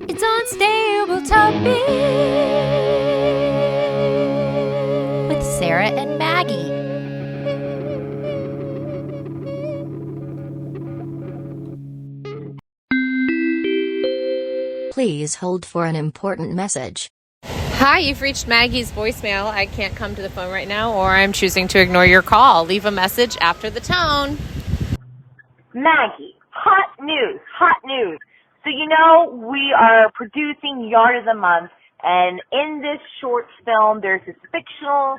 It's Unstable Topic with Sarah and Maggie. Please hold for an important message. Hi, you've reached Maggie's voicemail. I can't come to the phone right now, or I'm choosing to ignore your call. Leave a message after the tone. Maggie, hot news. So we are producing Yard of the Month, and in this short film, there's this fictional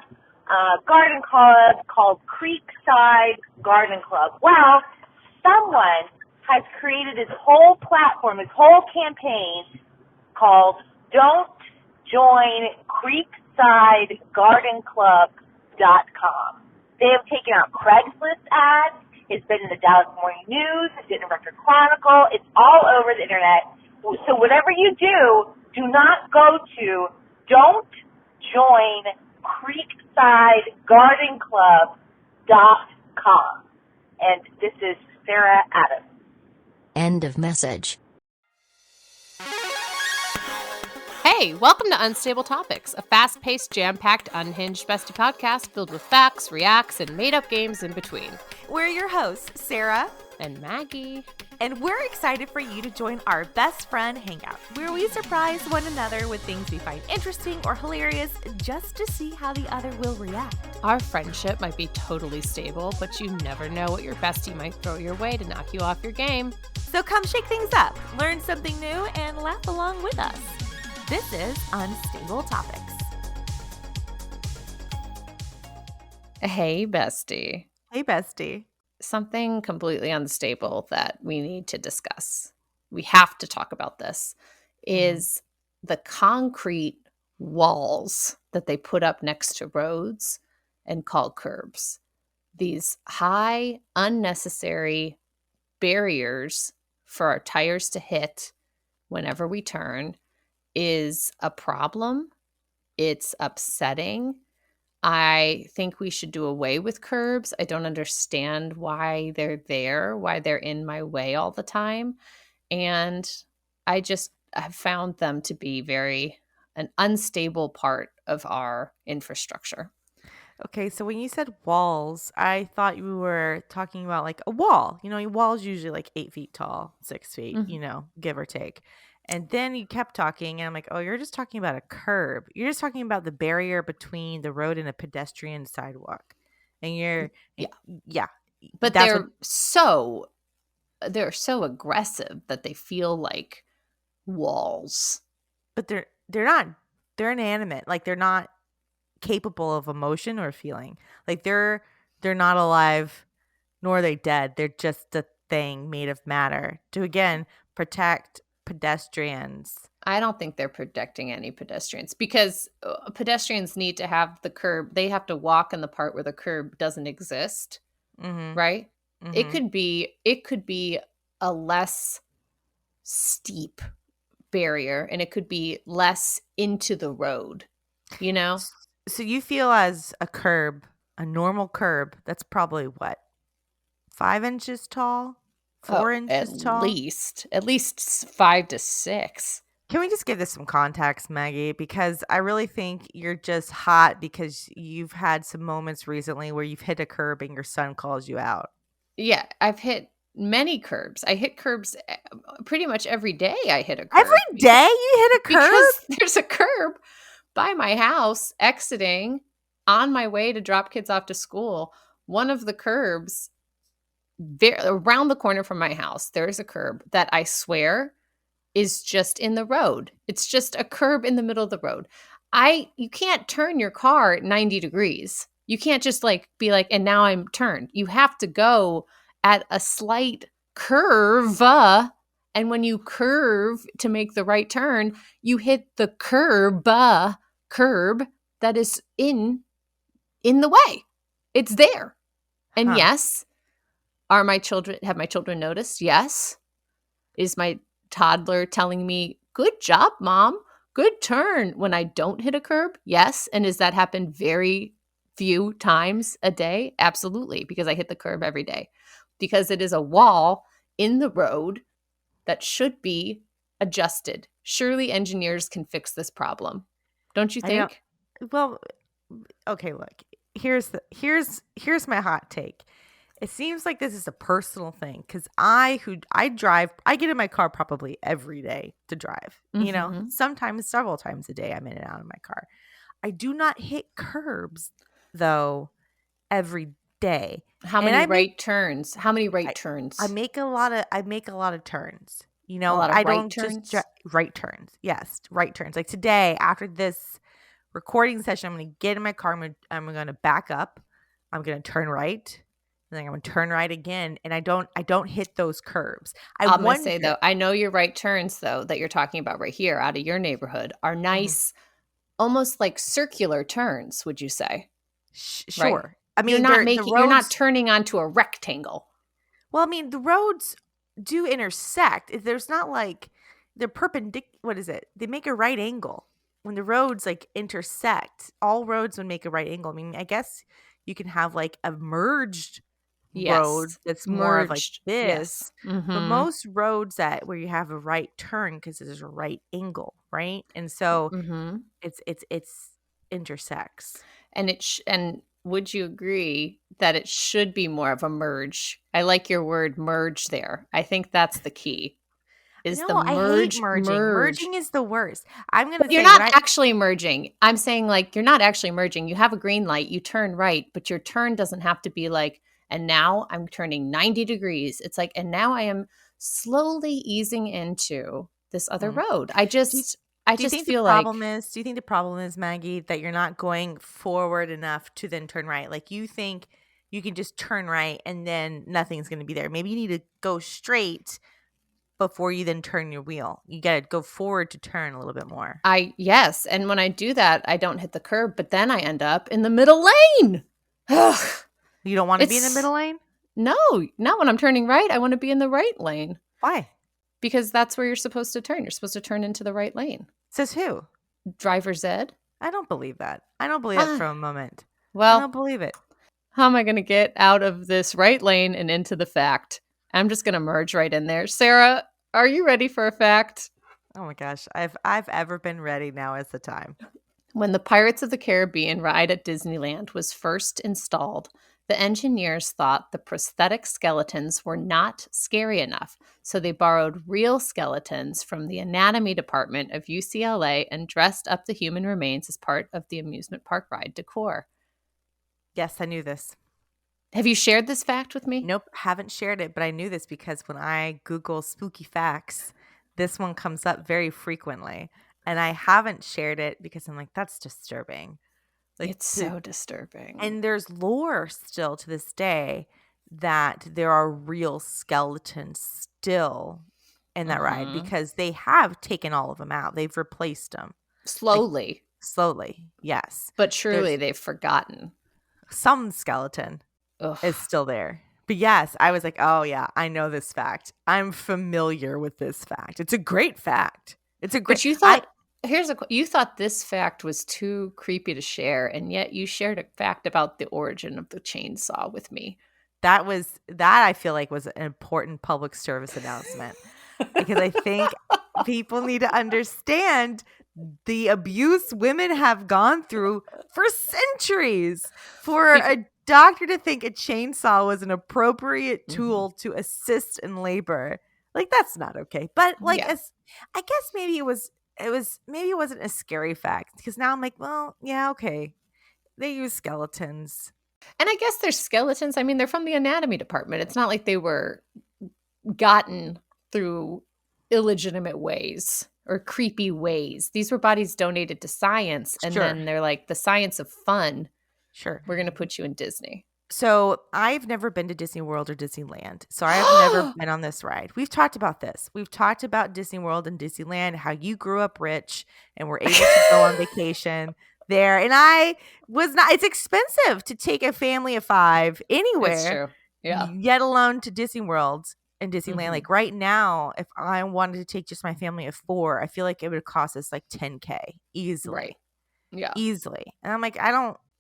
garden club called Creekside Garden Club. Well, someone has created this whole platform, this whole campaign called Don't Join CreeksideGardenClub.com. They have taken out Craigslist ads. It's been in the Dallas Morning News. It's in the Record Chronicle. It's all over the internet. So whatever you do not go to Don't Join CreeksideGardenClub.com. And this is Sarah Adams. End of message. Hey, welcome to Unstable Topics, a fast-paced, jam-packed, unhinged bestie podcast filled with facts, reacts, and made-up games in between. We're your hosts, Sarah and Maggie. And we're excited for you to join our best friend hangout, where we surprise one another with things we find interesting or hilarious just to see how the other will react. Our friendship might be totally stable, but you never know what your bestie might throw your way to knock you off your game. So come shake things up, learn something new, and laugh along with us. This is Unstable Topics. Hey, bestie. Hey, bestie. Something completely unstable that we need to discuss. We have to talk about this is the concrete walls that they put up next to roads and call curbs. These high, unnecessary barriers for our tires to hit whenever we turn is a problem. It's upsetting. I think we should do away with curbs. I don't understand why they're there, why they're in my way all the time. And I just have found them to be an unstable part of our infrastructure. Okay, so when you said walls, I thought you were talking about like a wall. A wall's usually like 8 feet tall, 6 feet, give or take. And then you kept talking, and I'm like, oh, you're just talking about a curb. You're just talking about the barrier between the road and a pedestrian sidewalk. And yeah. But they're so aggressive that they feel like walls. But they're not. They're inanimate. Like they're not capable of emotion or feeling. Like they're not alive, nor are they dead. They're just a thing made of matter to again protect pedestrians. I don't think they're protecting any pedestrians because pedestrians need to have the curb. They have to walk in the part where the curb doesn't exist, right? Mm-hmm. It could be a less steep barrier, and it could be less into the road, So you feel as a curb, a normal curb, that's probably what, 5 inches tall? 4 inches tall? At least 5 to 6. Can we just give this some context, Maggie? Because I really think you're just hot because you've had some moments recently where you've hit a curb and your son calls you out. Yeah, I've hit many curbs. I hit curbs pretty much every day. I hit a curb. Every day you hit a curb? Because there's a curb by my house exiting on my way to drop kids off to school. One of the curbs around the corner from my house, there's a curb that I swear is just in the road. It's just a curb in the middle of the road. You can't turn your car 90 degrees. You can't just be like, and now I'm turned. You have to go at a slight curve. And when you curve to make the right turn, you hit the curb that is in the way. It's there. And yes, have my children noticed? Yes. Is my toddler telling me, good job, Mom, good turn when I don't hit a curb? Yes. And does that happen very few times a day? Absolutely, because I hit the curb every day. Because it is a wall in the road that should be adjusted. Surely engineers can fix this problem. Don't you I don't. think? Well, okay. Look, here's my hot take. It seems like this is a personal thing because I drive. I get in my car probably every day to drive. Mm-hmm. Sometimes several times a day I'm in and out of my car. I do not hit curbs though every day, How and many right turns? How many right I, I turns? make a lot of turns. A lot I of right don't just turns? right turns. Yes, right turns. Like today, after this recording session, I'm going to get in my car. I'm going to back up. I'm going to turn right, and then I'm going to turn right again. And I don't hit those curbs. I I'm going to wonder. say, though, I know your right turns, though, that you're talking about right here out of your neighborhood are Mhm. nice, almost like circular turns, would you say? Right? Sure. I mean, the You're not roads. turning onto a rectangle. Well, I mean, the roads do intersect. There's not like they're perpendicular. What is it? They make a right angle when the roads like intersect. All roads would make a right angle. I mean, I guess you can have like a merged road Yes. that's more of like Merged. Yes. this, but Mm-hmm. most roads that where you have a right turn because there's a right angle, right? And so Mm-hmm. it's intersects. And would you agree that it should be more of a merge? I like your word merge there. I think that's the key. Is the No, I hate merging. merge. Merging is the worst. I'm gonna You're say not actually merging. I'm saying like you're not actually merging. You have a green light, you turn right, but your turn doesn't have to be like, and now I'm turning 90 degrees. It's like, and now I am slowly easing into this other Mm. road. Do you, I do you just think the feel problem like is? Do you think the problem is, Maggie, that you're not going forward enough to then turn right? Like you think you can just turn right and then nothing's going to be there. Maybe you need to go straight before you then turn your wheel. You got to go forward to turn a little bit more. yes, and when I do that, I don't hit the curb, but then I end up in the middle lane. Ugh. You don't want to be in the It's middle lane? no, not when I'm turning right. I want to be in the right lane Why? because that's where you're supposed to turn. You're supposed to turn into the right lane. Says who? Driver's ed. I don't believe that. I don't believe that for Ah, a moment. I don't well, believe it. how am I going to get out of this right lane and into the fact? I'm just going to merge right in there. Sarah, are you ready for a fact? Oh my gosh. I've ever been ready. Now is the time. When the Pirates of the Caribbean ride at Disneyland was first installed, the engineers thought the prosthetic skeletons were not scary enough, so they borrowed real skeletons from the anatomy department of UCLA and dressed up the human remains as part of the amusement park ride decor. Yes, I knew this. Have you shared this fact with me? Nope, haven't shared it, but I knew this because when I Google spooky facts, this one comes up very frequently. And I haven't shared it because I'm like, that's disturbing. Like It's so disturbing. and there's lore still to this day that there are real skeletons still in that ride because they have taken all of them out. They've replaced them. Slowly, Slowly, yes. but surely There's they've forgotten. some skeleton Ugh. is still there. But yes, I was like, oh yeah, I know this fact. I'm familiar with this fact. It's a great fact. It's a great. But you thought you thought this fact was too creepy to share, and yet you shared a fact about the origin of the chainsaw with me. That I feel like was an important public service announcement because I think people need to understand the abuse women have gone through for centuries. For a doctor to think a chainsaw was an appropriate tool to assist in labor, like that's not okay. But like, Yeah. I guess maybe it wasn't a scary fact because now I'm like, well, yeah, okay, they use skeletons. And I guess they're skeletons. I mean, they're from the anatomy department. It's not like they were gotten through illegitimate ways or creepy ways. These were bodies donated to science, and Sure. then they're like, the science of fun, Sure. we're going to put you in Disney. So I've never been to Disney World or Disneyland. So I have never been on this ride. We've talked about this. We've talked about Disney World and Disneyland, how you grew up rich and were able to go on vacation there. And I was not. It's expensive to take a family of 5 It's anywhere, true. Yeah. yet alone to Disney World and Disneyland. Mhm. Like right now, if I wanted to take just my family of 4, I feel like it would cost us like $10K easily. Right. Yeah. Easily. And I'm like,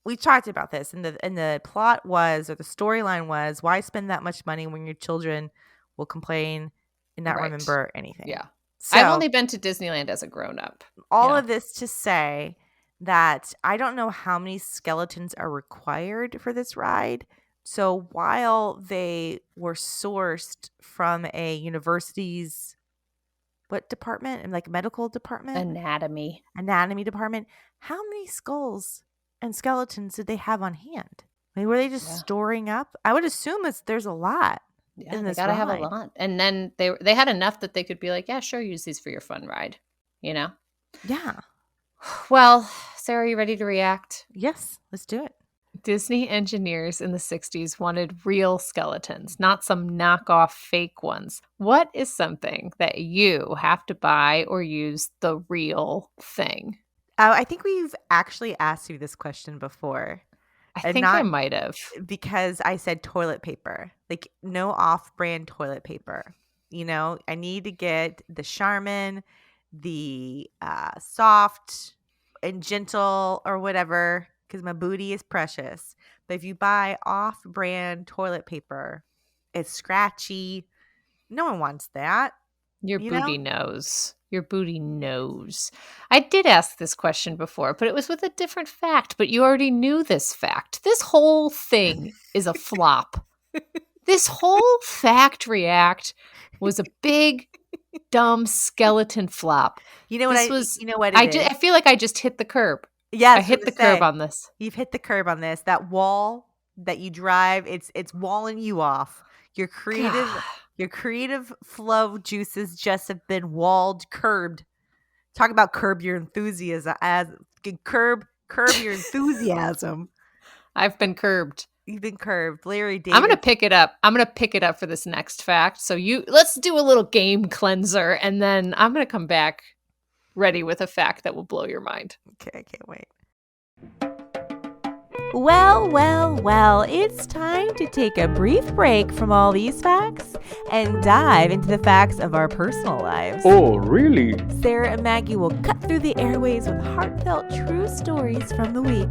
we talked about this, and the plot was, or the storyline was, why spend that much money when your children will complain and not Right. remember anything? Yeah. I've So only been to Disneyland as a grown-up. all of this to say that I don't know how many skeletons are required for this ride. So while they were sourced from a university's what department? Like medical department? Anatomy. Anatomy department. How many skulls and skeletons did they have on hand? I mean, were they just storing up? I would assume there's a lot Yeah, in they this gotta have a ride. lot. And then they had enough that they could be like, yeah, sure, use these for your fun ride. You know? Yeah. Well, Sarah, you ready to react? Yes, let's do it. Disney engineers in the 60s wanted real skeletons, not some knockoff fake ones. What is something that you have to buy or use the real thing? I think we've actually asked you this question before. I And think I not might have. because I said toilet paper, like no off-brand toilet paper. I need to get the Charmin, the soft and gentle or whatever, because my booty is precious. But if you buy off-brand toilet paper, it's scratchy. No one wants that. Your You know? booty knows. Your booty knows. I did ask this question before, but it was with a different fact. But you already knew this fact. This whole thing is a flop. This whole fact react was a big, dumb skeleton flop. You know This what was. you know what it is? I feel like I just hit the curb. Yes, I hit the curb on this. You've hit the curb on this. That wall that you drive, it's walling you off. Your creative flow juices just have been curbed. Talk about curb your enthusiasm curb your enthusiasm. I've been curbed. You've been curbed. Larry David. I'm gonna pick it up. I'm gonna pick it up for this next fact. So let's do a little game cleanser, and then I'm gonna come back ready with a fact that will blow your mind. Okay, I can't wait. Well, it's time to take a brief break from all these facts and dive into the facts of our personal lives. Oh, really? Sarah and Maggie will cut through the airways with heartfelt true stories from the week.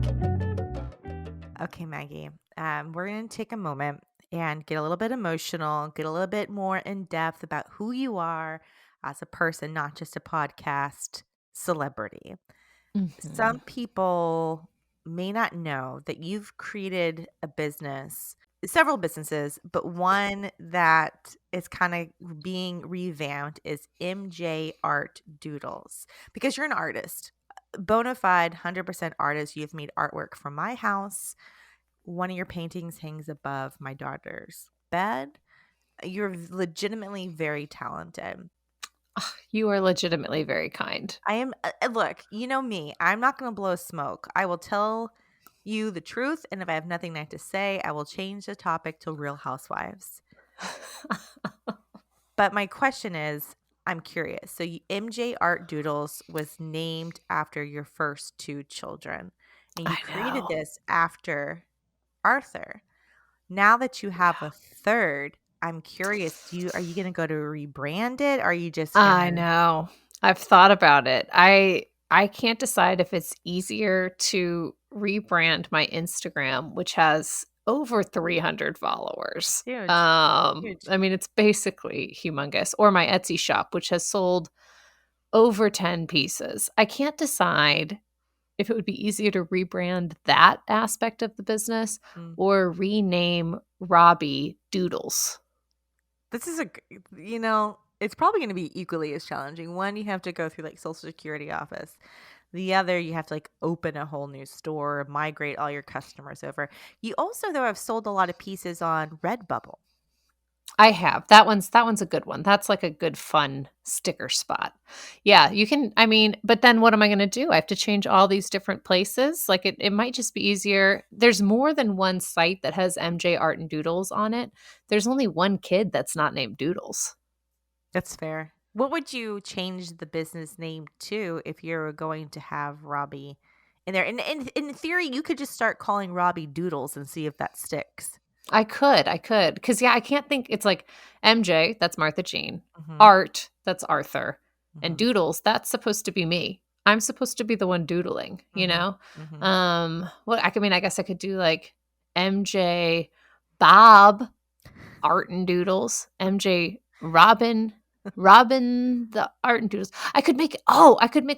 Okay, Maggie, we're going to take a moment and get a little bit emotional, get a little bit more in depth about who you are as a person, not just a podcast celebrity. Mm-hmm. Some people may not know that you've created a business, several businesses, but one that is kind of being revamped is MJ Art Doodles, because you're an artist, bona fide 100% artist. You've made artwork for my house. One of your paintings hangs above my daughter's bed. You're legitimately very talented. You are legitimately very kind. I am. Look, you know me. I'm not going to blow smoke. I will tell you the truth, and if I have nothing nice to say, I will change the topic to Real Housewives. But my question is, I'm curious. So MJ Art Doodles was named after your first two children, and you created this after Arthur. Now that you have a third, I'm curious, are you going to go to rebrand it? Are you just gonna... I know. I've thought about it. I can't decide if it's easier to rebrand my Instagram, which has over 300 followers. Huge. Huge. I mean, it's basically humongous. Or my Etsy shop, which has sold over 10 pieces. I can't decide if it would be easier to rebrand that aspect of the business or rename Robbie Doodles. This is it's probably going to be equally as challenging. One, you have to go through like Social Security office. The other, you have to like open a whole new store, migrate all your customers over. You also, though, have sold a lot of pieces on Redbubble. I have. That one's a good one. That's like a good fun sticker spot. Yeah, you can, but then what am I going to do? I have to change all these different places. Like it might just be easier. There's more than one site that has MJ Art and Doodles on it. There's only one kid that's not named Doodles. That's fair. What would you change the business name to if you were going to have Robbie in there? And in theory, you could just start calling Robbie Doodles and see if that sticks. I could. Because, I can't think. It's like MJ, that's Martha Jean. Mm-hmm. Art, that's Arthur. Mm-hmm. And Doodles, that's supposed to be me. I'm supposed to be the one doodling, you know? Mm-hmm. I guess I could do like MJ Bob Art and Doodles, MJ Robin Robin the art and doodles. I could make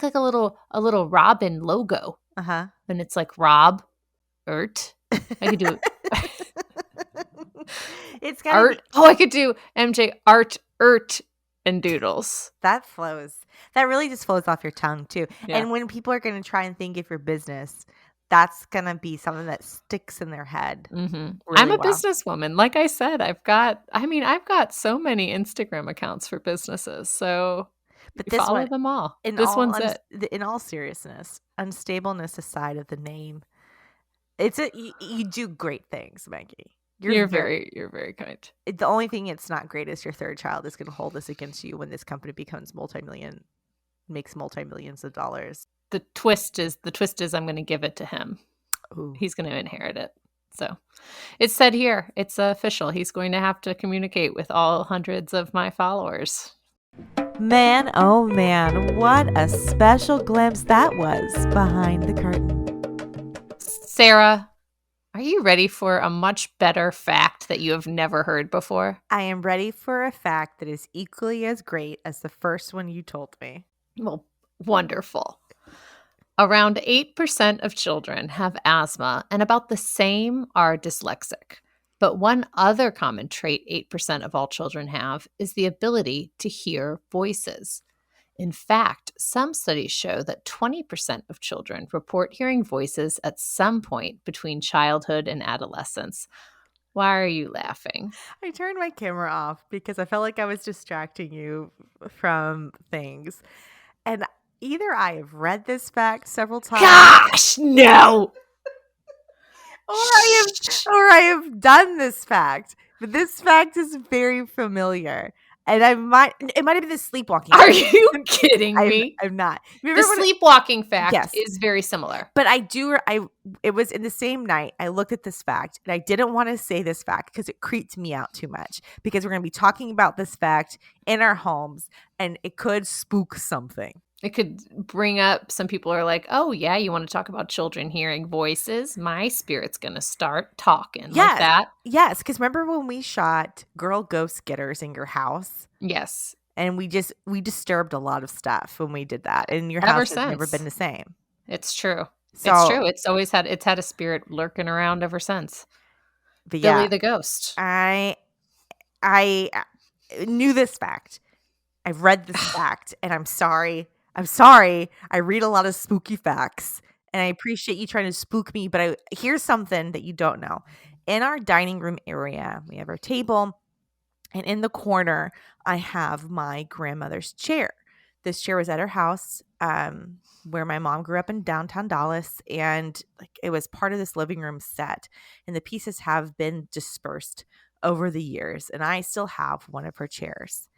like a little Robin logo. Uh-huh. And it's like Rob Ert. I could do It's gotta art. Oh, I could do MJ Art Ert and doodles. that flows. That really just flows off your tongue too. Yeah. And when people are going to try and think of your business, that's going to be something that sticks in their head. I'm really a well. businesswoman. Like I said, I've got so many Instagram accounts for businesses. So But you this follow one, them all. This one's it. in all seriousness, unstableness aside of the name, you do great things, Maggie. You're very kind. The only thing it's not great is your third child is going to hold this against you when this company becomes makes multi-millions of dollars. The twist is I'm going to give it to him. Ooh. He's going to inherit it. So it's said here, it's official. He's going to have to communicate with all hundreds of my followers. Man, oh man, what a special glimpse that was behind the curtain. Sarah, are you ready for a much better fact that you have never heard before? I am ready for a fact that is equally as great as the first one you told me. Well, wonderful. Around 8% of children have asthma, and about the same are dyslexic. But one other common trait 8% of all children have is the ability to hear voices. In fact, some studies show that 20% of children report hearing voices at some point between childhood and adolescence. Why are you laughing? I turned my camera off because I felt like I was distracting you from things. And either I have read this fact several times. Gosh, no! Or I have done this fact. But this fact is very familiar. And it might have been the sleepwalking. Are you kidding me? I'm not. The sleepwalking fact is very similar. But it was in the same night I looked at this fact, and I didn't want to say this fact because it creeped me out too much, because we're going to be talking about this fact in our homes and it could spook something. It could bring up, some people are like, oh yeah, you want to talk about children hearing voices? My spirit's going to start talking like that. Yes, because remember when we shot Girl Ghost Getters in your house? Yes. And we disturbed a lot of stuff when we did that. And your house has never been the same. It's true. It's true. It's had a spirit lurking around ever since. But Billy the Ghost. I knew this fact. I've read this fact, and I'm sorry. I read a lot of spooky facts, and I appreciate you trying to spook me, but here's something that you don't know. In our dining room area, we have our table, and in the corner, I have my grandmother's chair. This chair was at her house, where my mom grew up in downtown Dallas, and it was part of this living room set, and the pieces have been dispersed over the years, and I still have one of her chairs.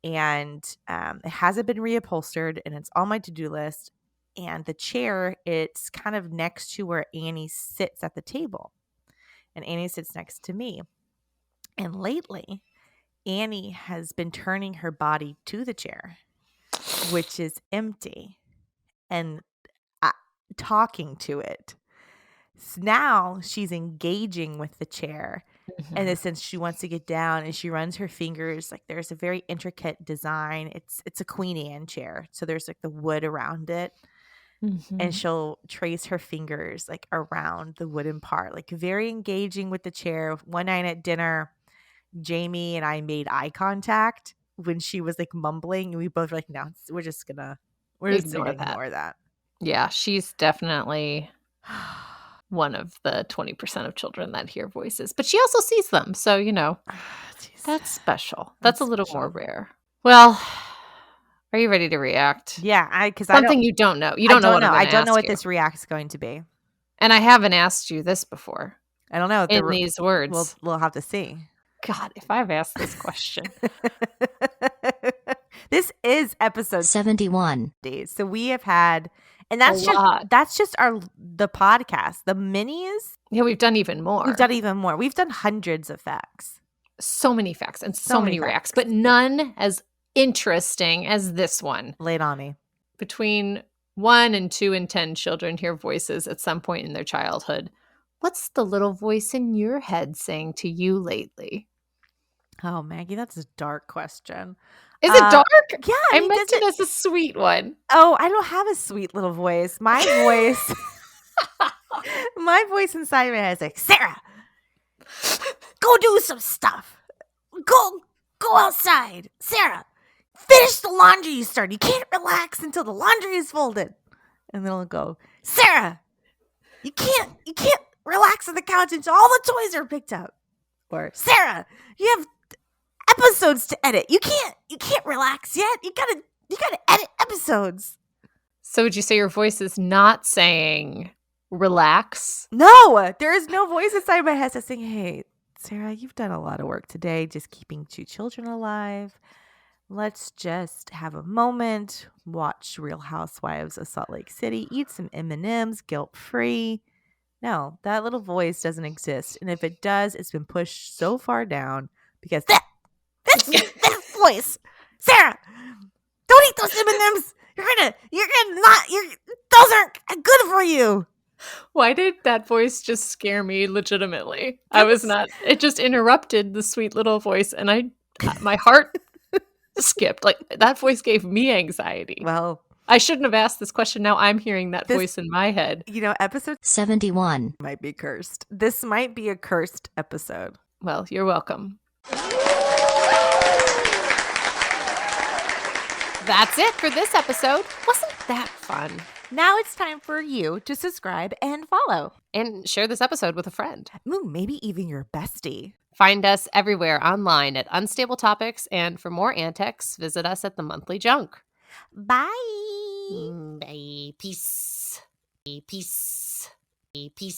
And it hasn't been reupholstered, and it's on my to-do list. And the chair, it's kind of next to where Annie sits at the table. And Annie sits next to me. And lately, Annie has been turning her body to the chair, which is empty, and talking to it. So now she's engaging with the chair. Mm-hmm. In the sense she wants to get down, and she runs her fingers. There's a very intricate design. It's a Queen Anne chair, so there's the wood around it. Mm-hmm. And she'll trace her fingers around the wooden part, very engaging with the chair. One night at dinner, Jamie and I made eye contact when she was mumbling, and we both were no, we're just gonna ignore that. Yeah, she's definitely one of the 20% of children that hear voices, but she also sees them. So, that's special. That's a little more rare. Well, are you ready to react? Yeah, because something you don't know. You don't know what I'm gonna ask you. I don't know what this react is going to be. And I haven't asked you this before. I don't know. In these words. We'll have to see. God, if I've asked this question. This is episode 71. So we have had, and that's just the podcast, the minis. Yeah, we've done even more. We've done hundreds of facts. So many facts and so many reacts, but none as interesting as this one. Lay it on me. Between 1 and 2 and 10 children hear voices at some point in their childhood. What's the little voice in your head saying to you lately? Oh, Maggie, that's a dark question. Is it dark? Yeah, I he meant does it as a sweet one. Oh, I don't have a sweet little voice. My voice, my voice inside my head is like, Sarah, go do some stuff. Go outside. Sarah, finish the laundry you started. You can't relax until the laundry is folded. And then I'll go, Sarah, you can't relax on the couch until all the toys are picked up. Or Sarah, you have episodes to edit. You can't relax yet. You gotta edit episodes. So would you say your voice is not saying relax? No, there is no voice inside my head that's saying, hey, Sarah, you've done a lot of work today just keeping 2 children alive. Let's just have a moment, watch Real Housewives of Salt Lake City, eat some M&Ms, guilt-free. No, that little voice doesn't exist. And if it does, it's been pushed so far down because that voice, Sarah, don't eat those M&Ms. Those aren't good for you. Why did that voice just scare me legitimately? It just interrupted the sweet little voice and my heart skipped. Like that voice gave me anxiety. Well, I shouldn't have asked this question. Now I'm hearing that voice in my head. Episode 71 might be cursed. This might be a cursed episode. Well, you're welcome. That's it for this episode. Wasn't that fun? Now it's time for you to subscribe and follow. And share this episode with a friend. Ooh, maybe even your bestie. Find us everywhere online at Unstable Topics. And for more antics, visit us at the Monthly Junk. Bye. Bye. Peace. Peace. Peace.